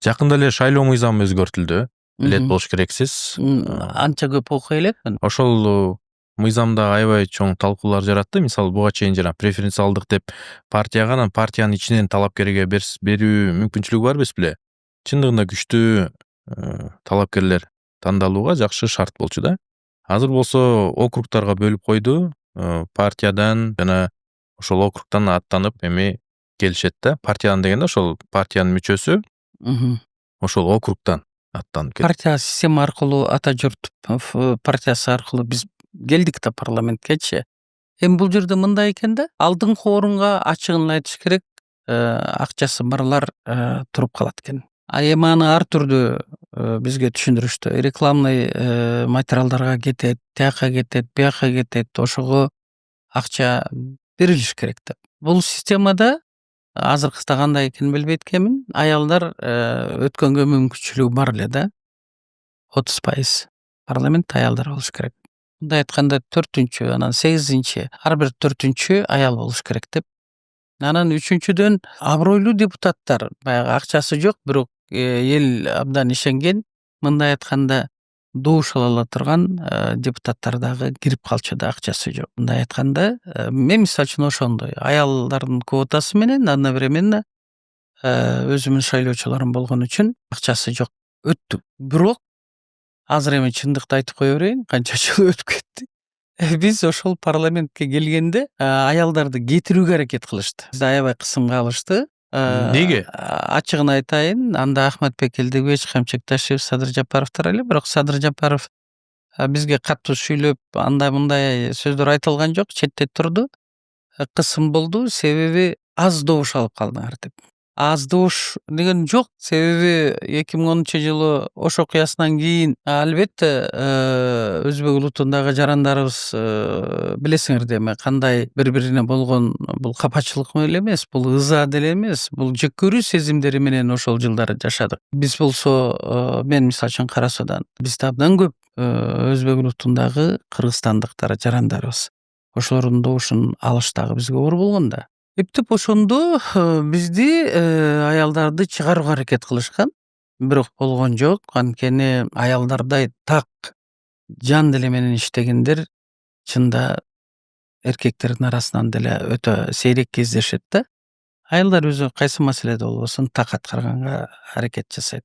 Жакында эле шайлоо мыйзамы өзгөртүлдү. Билет болуш керексиз. Анча көп окуй элекмин. Ошол мыйзамда аябай чоң талкуулар жаратты. Мисалы, буга чейин жана преференциалдык деп партияга анан партиянын ичинен талапкерге берүү мүмкүнчүлүгү бар эмес беле? Чындыгында күчтүү талапкерлер тандалууга жакшы шарт болчу да. Азыр болсо округтарга бөлүп койду. Партиядан жана ошол округтан аттанып эми келишет да. Партиядан дегенде ошол партиянын мүчөсү ошол округтан аттанып келет. Партия система аркылуу ата журт партиясы аркылуу биз келдик да парламенткечи. Эми бул жерде мындай экен да, алдыңкы орунга ачыгын айтыш керек, акчасы барлар туруп калат экен. Эми аны ар түрдүү бизге түшүндүрүштү. Рекламный материалдарга кетет, тияка кетет, бияка кетет, ошого акча берилиш керек деп. Бул системада азыркыда кандай экенин билбейт экенмин. Аялдар өткөнгө мүмкүнчүлүгү бар эле да. 30% парламент аялдар болуш керек. Мындай айтканда 4-чү, анан 8-чи, ар бир 4-чү аял болуш керек деп. Анан 3-чүдөн абройлуу депутаттар, баягы акчасы жок, бирок эл абдан ишенген, мындай айтканда добуш ала турган депутаттар дагы кирип калчу да, акчасы жок. Мындай айтканда, мен мисалы үчүн ошондой аялдардын квотасы менен одновременно өзүмдүн шайлоочуларым болгон үчүн акчасы жок өттү. Бирок азыр эми чындыкты айтып кое берейин, канча жыл өтүп кетти. Биз ошол парламентке келгенде аялдарды кетирүүгө аракет кылышты. Бизди аябай кысымга алышты. Неге? Ачыгын айтайын, анда Ахматбек Элдебеевич, Камчек Ташиев, Садыр Жапаровдор эле, бирок Садыр Жапаров бизге катуу сүйлөп, андай мындай сөздөр айтылган жок, четте турду. Кысым болду, себеби аз добуш алып калдыңар деп. Аз добуш деген жок, себеби 2010-жылы Ош окуясынан кийин албетте өзбек улутундагы жарандарыбыз билесиңер эми кандай бири-бирине болгон бул капачылык эле эмес, бул ыза деле эмес, бул жек көрүү сезимдери менен ошол жылдары жашадык. Биз болсо мен мисалы үчүн Кара Суудан, бизде абдан көп өзбек улутундагы кыргызстандыктар жарандарыбыз. Ошолордун добушун алыш дагы бизге оор болгон да. Эптеп ошондо бизди аялдарды чыгарууга аракет кылышкан. Бирок болгон жок. Анткени аялдардай так жан деле менен иштегендер чында эркектердин арасынан деле өтө сейрек кездешет да. Аялдар өзү кайсы маселеде болбосун так аткарганга аракет жасайт.